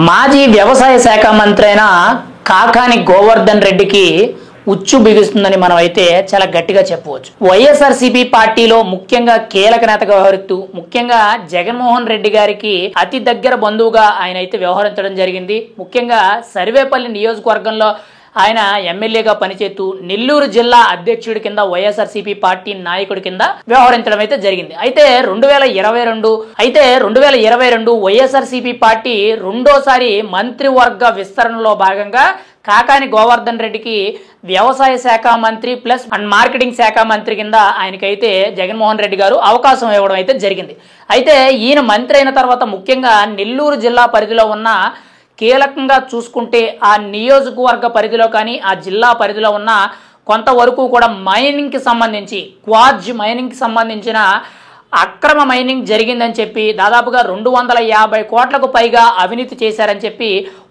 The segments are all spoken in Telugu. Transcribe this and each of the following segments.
మాజీ వ్యవసాయ శాఖ మంత్రి అయిన కాకాని గోవర్ధన్ రెడ్డికి ఉచ్చు బిగుస్తుందని మనం అయితే చాలా గట్టిగా చెప్పవచ్చు. వైఎస్ఆర్సీపీ పార్టీలో ముఖ్యంగా కీలక నేతగా వ్యవహరిస్తూ ముఖ్యంగా జగన్మోహన్ రెడ్డి గారికి అతి దగ్గర బంధువుగా ఆయన అయితే వ్యవహరించడం జరిగింది. ముఖ్యంగా సర్వేపల్లి నియోజకవర్గంలో ఆయన ఎమ్మెల్యేగా పనిచేస్తూ నెల్లూరు జిల్లా అధ్యక్షుడి కింద వైఎస్ఆర్సీపీ పార్టీ నాయకుడి కింద వ్యవహరించడం అయితే జరిగింది. అయితే 2022 వైఎస్ఆర్సీపీ పార్టీ రెండోసారి మంత్రివర్గ విస్తరణలో భాగంగా కాకాని గోవర్ధన్ రెడ్డికి వ్యవసాయ శాఖ మంత్రి ప్లస్ మార్కెటింగ్ శాఖ మంత్రి కింద ఆయనకైతే జగన్మోహన్ రెడ్డి గారు అవకాశం ఇవ్వడం అయితే జరిగింది. అయితే ఈయన మంత్రి అయిన తర్వాత ముఖ్యంగా నెల్లూరు జిల్లా పరిధిలో ఉన్న కీలకంగా చూసుకుంటే ఆ నియోజకవర్గ పరిధిలో కానీ ఆ జిల్లా పరిధిలో ఉన్న కొంతవరకు కూడా మైనింగ్కి సంబంధించి క్వార్జ్ మైనింగ్కి సంబంధించిన అక్రమ మైనింగ్ జరిగిందని చెప్పి దాదాపుగా 250 కోట్లకు పైగా అవినీతి చేశారని చెప్పి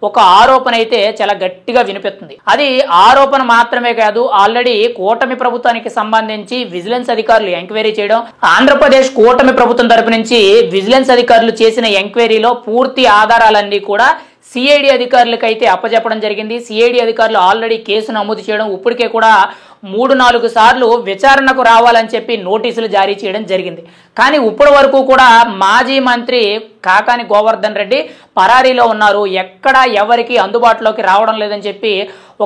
ఒక ఆరోపణ అయితే చాలా గట్టిగా వినిపిస్తుంది. అది ఆరోపణ మాత్రమే కాదు, ఆల్రెడీ కూటమి ప్రభుత్వానికి సంబంధించి విజిలెన్స్ అధికారులు ఎంక్వైరీ చేయడం, ఆంధ్రప్రదేశ్ కూటమి ప్రభుత్వం తరపు నుంచి విజిలెన్స్ అధికారులు చేసిన ఎంక్వైరీలో పూర్తి ఆధారాలన్నీ కూడా సిఐడి అధికారులకు అయితే అప్పచెప్పడం జరిగింది. సిఐడి అధికారులు ఆల్రెడీ కేసు నమోదు చేయడం, ఇప్పటికే కూడా 3-4 సార్లు విచారణకు రావాలని చెప్పి నోటీసులు జారీ చేయడం జరిగింది. కానీ ఇప్పటి వరకు కూడా మాజీ మంత్రి కాకాని గోవర్ధన్ రెడ్డి పరారీలో ఉన్నారు, ఎక్కడ ఎవరికి అందుబాటులోకి రావడం లేదని చెప్పి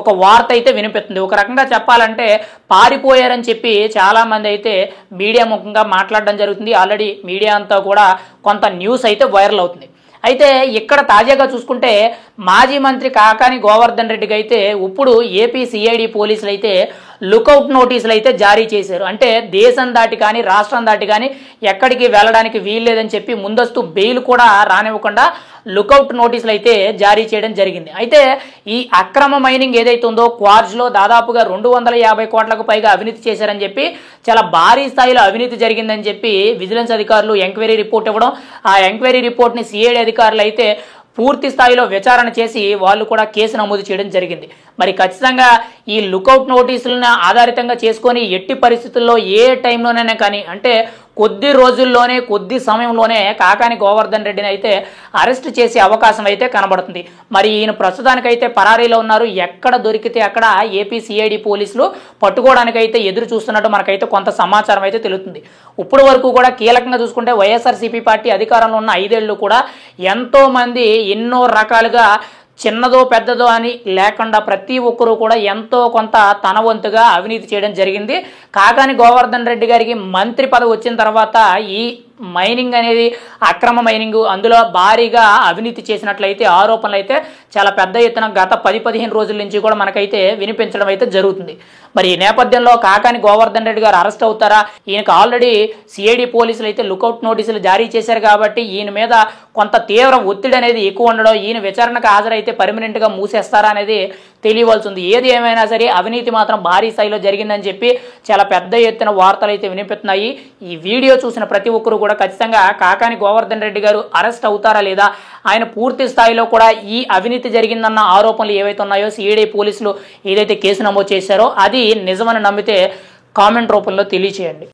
ఒక వార్త అయితే వినిపిస్తుంది. ఒక రకంగా చెప్పాలంటే పారిపోయారని చెప్పి చాలా మంది అయితే మీడియా ముఖంగా మాట్లాడడం జరుగుతుంది. ఆల్రెడీ మీడియా అంతా కూడా కొంత న్యూస్ అయితే వైరల్ అవుతుంది. అయితే ఇక్కడ తాజాగా చూసుకుంటే మాజీ మంత్రి కాకాని గోవర్ధన్ రెడ్డికి అయితే ఇప్పుడు ఏపీ సిఐడి పోలీసులు అయితే లుకౌట్ నోటీసులు అయితే జారీ చేశారు. అంటే దేశం దాటి కానీ రాష్ట్రం దాటి కానీ ఎక్కడికి వెళ్ళడానికి వీల్లేదని చెప్పి ముందస్తు బెయిల్ కూడా రానివ్వకుండా లుకౌట్ నోటీసులు అయితే జారీ చేయడం జరిగింది. అయితే ఈ అక్రమ మైనింగ్ ఏదైతే ఉందో క్వార్జ్లో దాదాపుగా 250 కోట్లకు పైగా అవినీతి చేశారని చెప్పి చాలా భారీ స్థాయిలో అవినీతి జరిగిందని చెప్పి విజిలెన్స్ అధికారులు ఎంక్వైరీ రిపోర్ట్ ఇవ్వడం, ఆ ఎంక్వైరీ రిపోర్ట్ని సిఐడి అధికారులు అయితే పూర్తి స్థాయిలో విచారణ చేసి వాళ్ళు కూడా కేసు నమోదు చేయడం జరిగింది. మరి ఖచ్చితంగా ఈ లుకౌట్ నోటీసులను ఆధారితంగా చేసుకొని ఎట్టి పరిస్థితుల్లో ఏ టైంలోనైనా కానీ అంటే కొద్ది రోజుల్లోనే కొద్ది సమయంలోనే కాకాని గోవర్ధన్ రెడ్డిని అయితే అరెస్ట్ చేసే అవకాశం అయితే కనబడుతుంది. మరి ఈయన ప్రస్తుతానికైతే పరారీలో ఉన్నారు, ఎక్కడ దొరికితే అక్కడ ఏపీ సిఐడి పోలీసులు పట్టుకోవడానికైతే ఎదురు చూస్తున్నట్టు మనకైతే కొంత సమాచారం అయితే తెలుస్తుంది. ఇప్పటి వరకు కూడా కీలకంగా చూసుకుంటే వైఎస్ఆర్సీపీ పార్టీ అధికారంలో ఉన్న 5 ఏళ్ళు కూడా ఎంతో మంది ఎన్నో రకాలుగా చిన్నదో పెద్దదో అని లేకుండా ప్రతి ఒక్కరూ కూడా ఎంతో కొంత తన వంతుగా అవినీతి చేయడం జరిగింది. కాకాని గోవర్ధన్ రెడ్డి గారికి మంత్రి పదవి వచ్చిన తర్వాత ఈ మైనింగ్ అనేది అక్రమ మైనింగ్ అందులో భారీగా అవినీతి చేసినట్లయితే ఆరోపణలు అయితే చాలా పెద్ద ఎత్తున గత 10-15 రోజుల నుంచి కూడా మనకైతే వినిపించడం అయితే జరుగుతుంది. మరి ఈ నేపథ్యంలో కాకాని గోవర్ధన్ రెడ్డి గారు అరెస్ట్ అవుతారా? ఈయనకు ఆల్రెడీ సిఐడి పోలీసులు అయితే లుకౌట్ నోటీసులు జారీ చేశారు కాబట్టి ఈయన మీద కొంత తీవ్ర ఒత్తిడి అనేది ఎక్కువ ఉండడం, ఈయన విచారణకు హాజరైతే పర్మనెంట్గా మూసేస్తారా అనేది తెలియవలసి ఉంది. ఏది ఏమైనా సరే అవినీతి మాత్రం భారీ స్థాయిలో జరిగిందని చెప్పి చాలా పెద్ద ఎత్తున వార్తలు అయితే వినిపిస్తున్నాయి. ఈ వీడియో చూసిన ప్రతి ఒక్కరు కూడా ఖచ్చితంగా కాకాని గోవర్ధన్ రెడ్డి గారు అరెస్ట్ అవుతారా లేదా, ఆయన పూర్తి స్థాయిలో కూడా ఈ అవినీతి జరిగిందన్న ఆరోపణలు ఏవైతే ఉన్నాయో సిఐడి పోలీసులు ఏదైతే కేసు నమోదు చేశారో అది నిజమని నమ్మితే కామెంట్ రూపంలో తెలియచేయండి.